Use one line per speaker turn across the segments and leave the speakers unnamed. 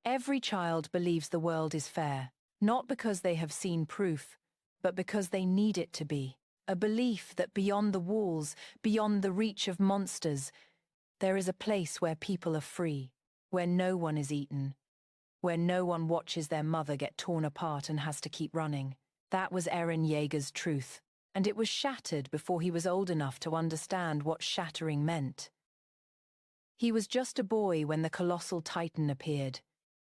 Every child believes the world is fair, not because they have seen proof, but because they need it to be. A belief that beyond the walls, beyond the reach of monsters, there is a place where people are free, where no one is eaten, where no one watches their mother get torn apart and has to keep running. That was Eren Yeager's truth, and it was shattered before he was old enough to understand what shattering meant. He was just a boy when the colossal titan appeared.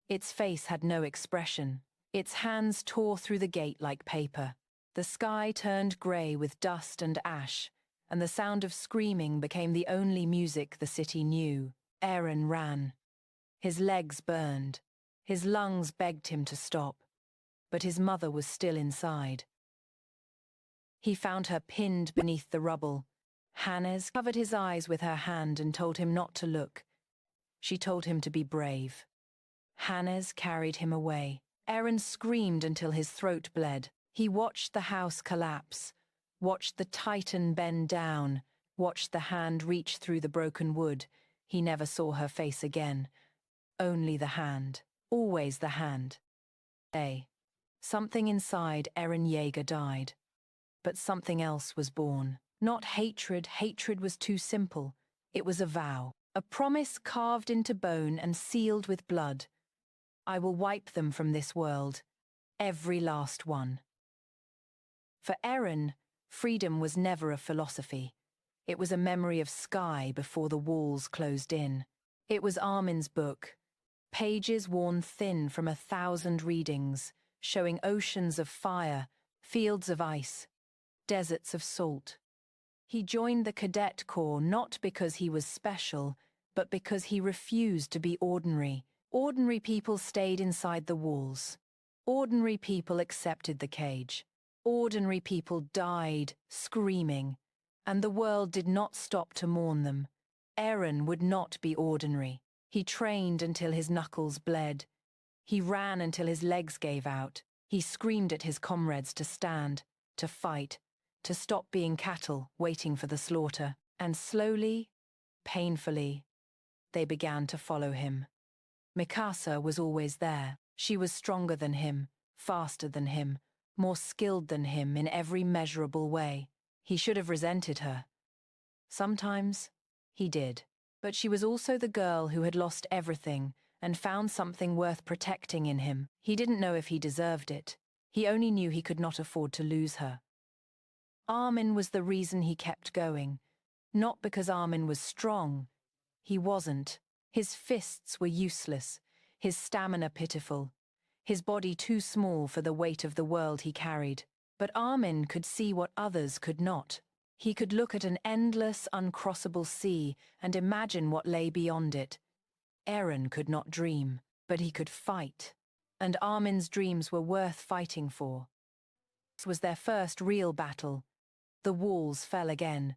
Its face had no expression. Its hands tore through the gate like paper. The sky turned grey with dust and ash, and the sound of screaming became the only music the city knew. Eren ran. His legs burned. His lungs begged him to stop, but his mother was still inside. He found her pinned beneath the rubble. Hannes covered his eyes with her hand and told him not to look. She told him to be brave. Hannes carried him away. Eren screamed until his throat bled. He watched the house collapse, watched the titan bend down, watched the hand reach through the broken wood. He never saw her face again. Only the hand. Always the hand. Something inside Eren Yeager died. But something else was born. Not hatred. Hatred was too simple. It was a vow. A promise carved into bone and sealed with blood. I will wipe them from this world. Every last one. For Eren, freedom was never a philosophy. It was a memory of sky before the walls closed in. It was Armin's book, pages worn thin from 1,000 readings, showing oceans of fire, fields of ice, deserts of salt. He joined the Cadet Corps not because he was special, but because he refused to be ordinary. Ordinary people stayed inside the walls. Ordinary people accepted the cage. Ordinary people died, screaming, and the world did not stop to mourn them. Eren would not be ordinary. He trained until his knuckles bled. He ran until his legs gave out. He screamed at his comrades to stand, to fight, to stop being cattle waiting for the slaughter. And slowly, painfully, they began to follow him. Mikasa was always there. She was stronger than him, faster than him, more skilled than him in every measurable way. He should have resented her. Sometimes, he did. But she was also the girl who had lost everything and found something worth protecting in him. He didn't know if he deserved it. He only knew he could not afford to lose her. Armin was the reason he kept going. Not because Armin was strong. He wasn't. His fists were useless, his stamina pitiful, his body too small for the weight of the world he carried. But Armin could see what others could not. He could look at an endless, uncrossable sea and imagine what lay beyond it. Eren could not dream, but he could fight. And Armin's dreams were worth fighting for. This was their first real battle. The walls fell again.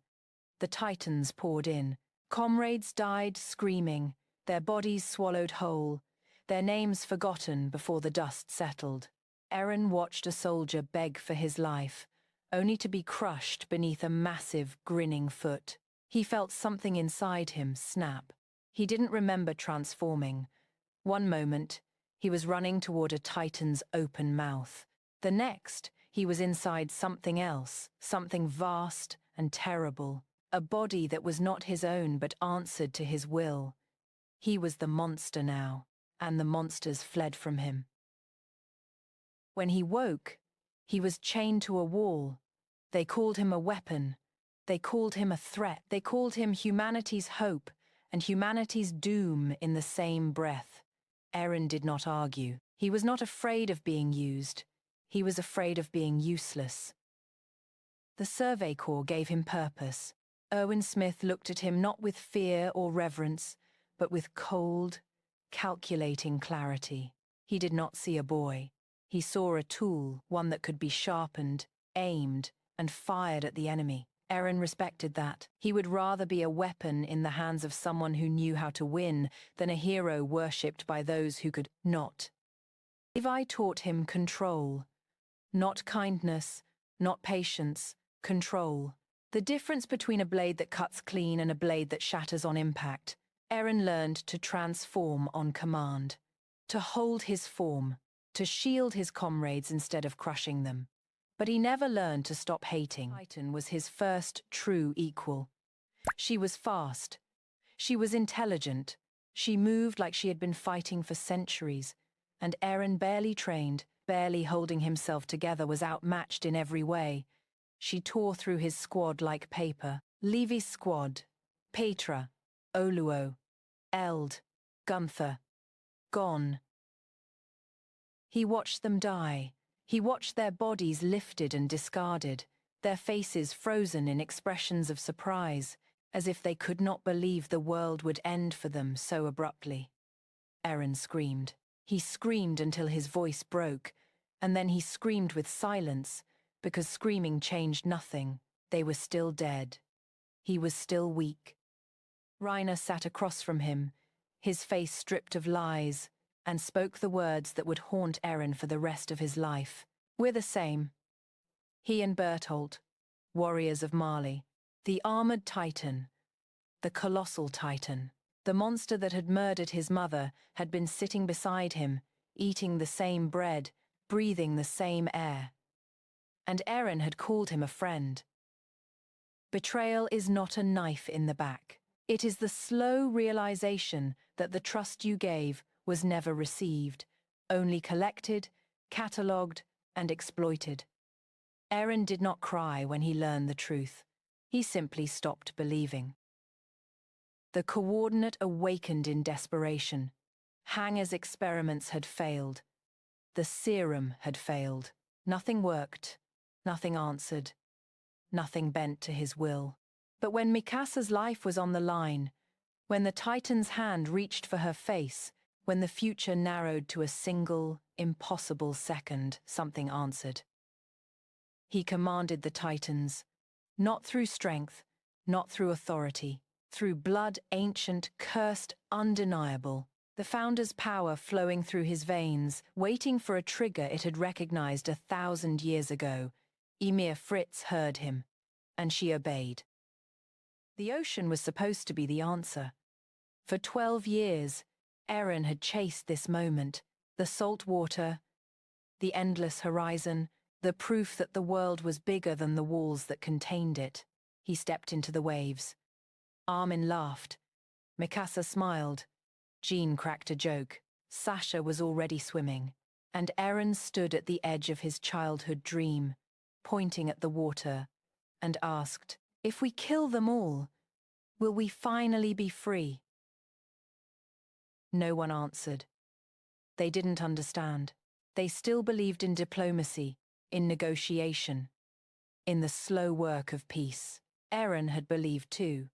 The titans poured in. Comrades died screaming, their bodies swallowed whole, their names forgotten before the dust settled. Eren watched a soldier beg for his life, only to be crushed beneath a massive, grinning foot. He felt something inside him snap. He didn't remember transforming. One moment, he was running toward a titan's open mouth. The next, he was inside something else, something vast and terrible. A body that was not his own but answered to his will. He was the monster now, and the monsters fled from him. When he woke, he was chained to a wall. They called him a weapon. They called him a threat. They called him humanity's hope and humanity's doom in the same breath. Eren did not argue. He was not afraid of being used. He was afraid of being useless. The Survey Corps gave him purpose. Erwin Smith looked at him not with fear or reverence, but with cold, calculating clarity. He did not see a boy. He saw a tool, one that could be sharpened, aimed, and fired at the enemy. Eren respected that. He would rather be a weapon in the hands of someone who knew how to win than a hero worshipped by those who could not. Levi taught him control. Not kindness, not patience, control. The difference between a blade that cuts clean and a blade that shatters on impact. Eren learned to transform on command. to hold his form, to shield his comrades instead of crushing them. But he never learned to stop hating. Titan was his first true equal. She was fast. She was intelligent. She moved like she had been fighting for centuries. And Eren, barely trained, barely holding himself together, was outmatched in every way. She tore through his squad like paper. Levi's squad, Petra, Oluo, Eld, Gunther, gone. He watched them die. He watched their bodies lifted and discarded, their faces frozen in expressions of surprise, as if they could not believe the world would end for them so abruptly. Eren screamed. He screamed until his voice broke, and then he screamed with silence, because screaming changed nothing. They were still dead. He was still weak. Reiner sat across from him, his face stripped of lies, and spoke the words that would haunt Eren for the rest of his life. We're the same. He and Bertolt, warriors of Mali, the armored Titan, the colossal Titan, the monster that had murdered his mother, had been sitting beside him, eating the same bread, breathing the same air. And Eren had called him a friend. Betrayal is not a knife in the back. It is the slow realization that the trust you gave was never received, only collected, catalogued, and exploited. Eren did not cry when he learned the truth. He simply stopped believing. The coordinate awakened in desperation. Hanger's experiments had failed. The serum had failed. Nothing worked. Nothing answered. Nothing bent to his will. But when Mikasa's life was on the line, when the Titan's hand reached for her face, when the future narrowed to a single, impossible second, something answered. He commanded the Titans, not through strength, not through authority, through blood ancient, cursed, undeniable. The Founder's power flowing through his veins, waiting for a trigger it had recognized 1,000 years ago. Ymir Fritz heard him, and she obeyed. The ocean was supposed to be the answer. For 12 years, Eren had chased this moment, the salt water, the endless horizon, the proof that the world was bigger than the walls that contained it. He stepped into the waves. Armin laughed. Mikasa smiled. Jean cracked a joke. Sasha was already swimming. And Eren stood at the edge of his childhood dream, pointing at the water, and asked, "If we kill them all, will we finally be free?" No one answered. They didn't understand. They still believed in diplomacy, in negotiation, in the slow work of peace. Eren had believed too,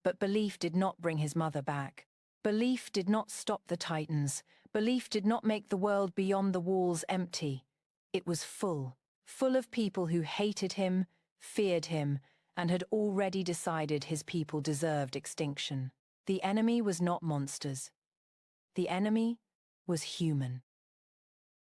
but belief did not bring his mother back. Belief did not stop the Titans. Belief did not make the world beyond the walls empty. It was full, full of people who hated him, feared him, and had already decided his people deserved extinction. The enemy was not monsters. The enemy was human.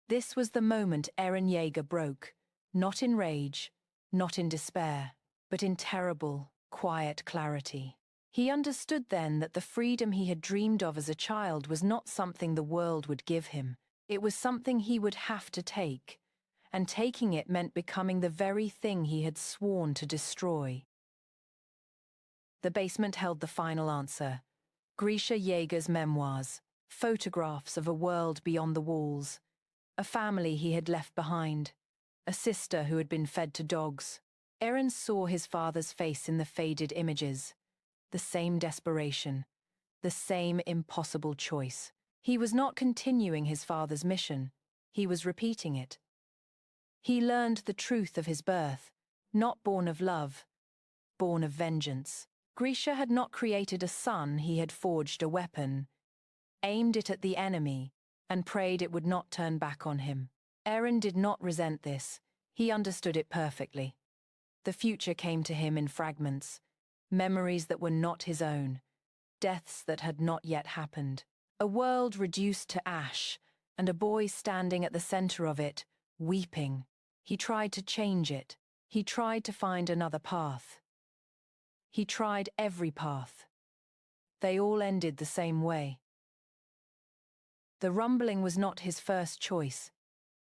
This was the moment Eren Yeager broke, not in rage, not in despair, but in terrible, quiet clarity. He understood then that the freedom he had dreamed of as a child was not something the world would give him. It was something he would have to take, and taking it meant becoming the very thing he had sworn to destroy. The basement held the final answer. Grisha Yeager's memoirs, photographs of a world beyond the walls, a family he had left behind, a sister who had been fed to dogs. Eren saw his father's face in the faded images. The same desperation, the same impossible choice. He was not continuing his father's mission. He was repeating it. He learned the truth of his birth, not born of love, born of vengeance. Grisha had not created a son, he had forged a weapon, aimed it at the enemy, and prayed it would not turn back on him. Eren did not resent this. He understood it perfectly. The future came to him in fragments, memories that were not his own, deaths that had not yet happened. A world reduced to ash, and a boy standing at the center of it, weeping. He tried to change it. He tried to find another path. He tried every path. They all ended the same way. The rumbling was not his first choice.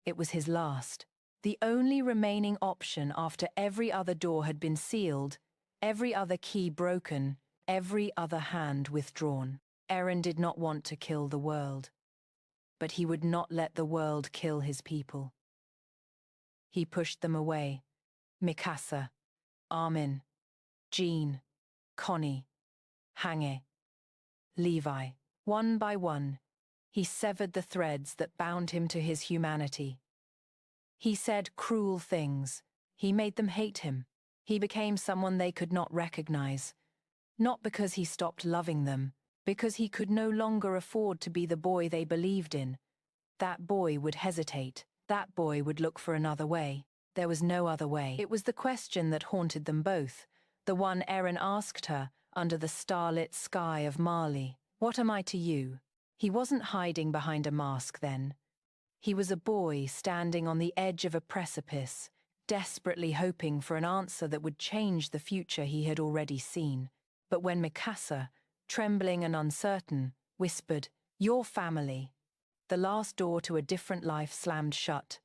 It was his last. The only remaining option after every other door had been sealed, every other key broken, every other hand withdrawn. Eren did not want to kill the world, but he would not let the world kill his people. He pushed them away. Mikasa, Armin, Jean, Connie, Hange, Levi. One by one, he severed the threads that bound him to his humanity. He said cruel things. He made them hate him. He became someone they could not recognize. Not because he stopped loving them, because he could no longer afford to be the boy they believed in. That boy would hesitate. That boy would look for another way. There was no other way. It was the question that haunted them both, the one Eren asked her under the starlit sky of Mali. What am I to you? He wasn't hiding behind a mask then. He was a boy standing on the edge of a precipice, desperately hoping for an answer that would change the future he had already seen. But when Mikasa, trembling and uncertain, whispered, "Your family," the last door to a different life slammed shut.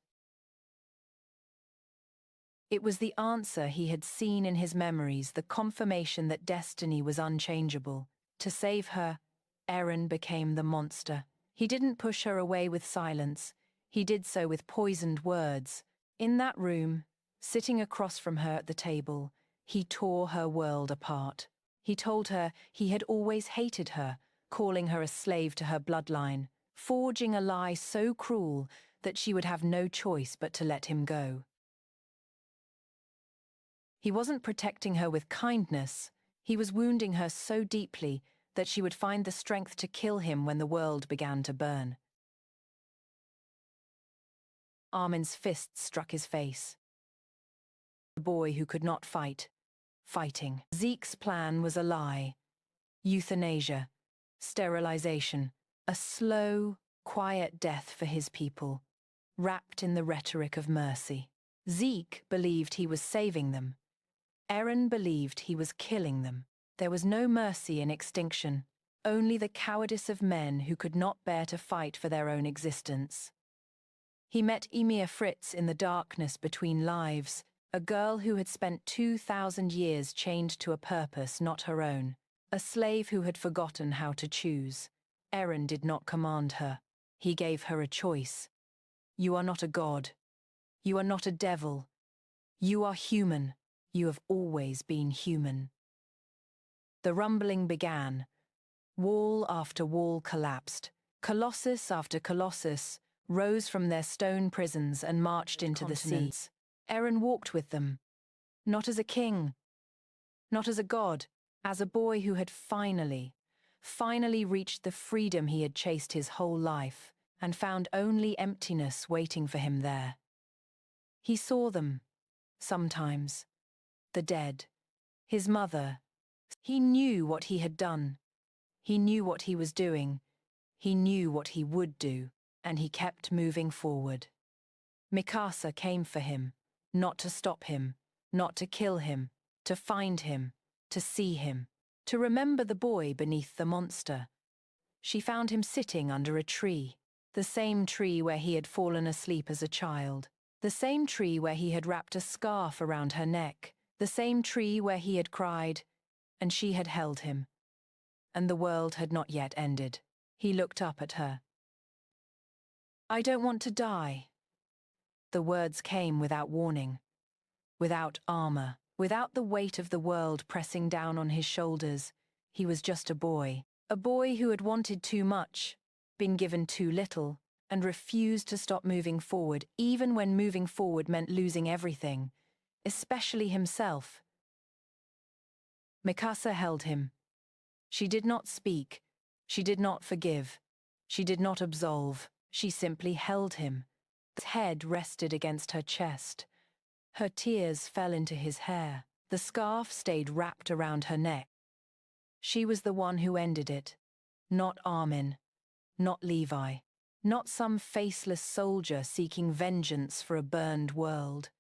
It was the answer he had seen in his memories, the confirmation that destiny was unchangeable. To save her, Eren became the monster. He didn't push her away with silence. He did so with poisoned words. In that room, sitting across from her at the table, he tore her world apart. He told her he had always hated her, calling her a slave to her bloodline, forging a lie so cruel that she would have no choice but to let him go. He wasn't protecting her with kindness. He was wounding her so deeply that she would find the strength to kill him when the world began to burn. Armin's fist struck his face. The boy who could not fight, fighting. Zeke's plan was a lie. Euthanasia, sterilization, a slow, quiet death for his people, wrapped in the rhetoric of mercy. Zeke believed he was saving them. Eren believed he was killing them. There was no mercy in extinction, only the cowardice of men who could not bear to fight for their own existence. He met Ymir Fritz in the darkness between lives, a girl who had spent 2,000 years chained to a purpose not her own, a slave who had forgotten how to choose. Eren did not command her. He gave her a choice. You are not a god. You are not a devil. You are human. You have always been human. The rumbling began. Wall after wall collapsed. Colossus after colossus rose from their stone prisons and marched into the sea. Eren walked with them, not as a king, not as a god, as a boy who had finally reached the freedom he had chased his whole life and found only emptiness waiting for him there. He saw them, sometimes, the dead, his mother. He knew what he had done. He knew what he was doing. He knew what he would do, and he kept moving forward. Mikasa came for him, not to stop him, not to kill him, to find him, to see him, to remember the boy beneath the monster. She found him sitting under a tree, the same tree where he had fallen asleep as a child, the same tree where he had wrapped a scarf around her neck, the same tree where he had cried, and she had held him. And the world had not yet ended. He looked up at her. "I don't want to die." The words came without warning, without armor, without the weight of the world pressing down on his shoulders. He was just a boy who had wanted too much, been given too little, and refused to stop moving forward, even when moving forward meant losing everything, especially himself. Mikasa held him. She did not speak. She did not forgive. She did not absolve. She simply held him. His head rested against her chest. Her tears fell into his hair. The scarf stayed wrapped around her neck. She was the one who ended it. Not Armin. Not Levi. Not some faceless soldier seeking vengeance for a burned world.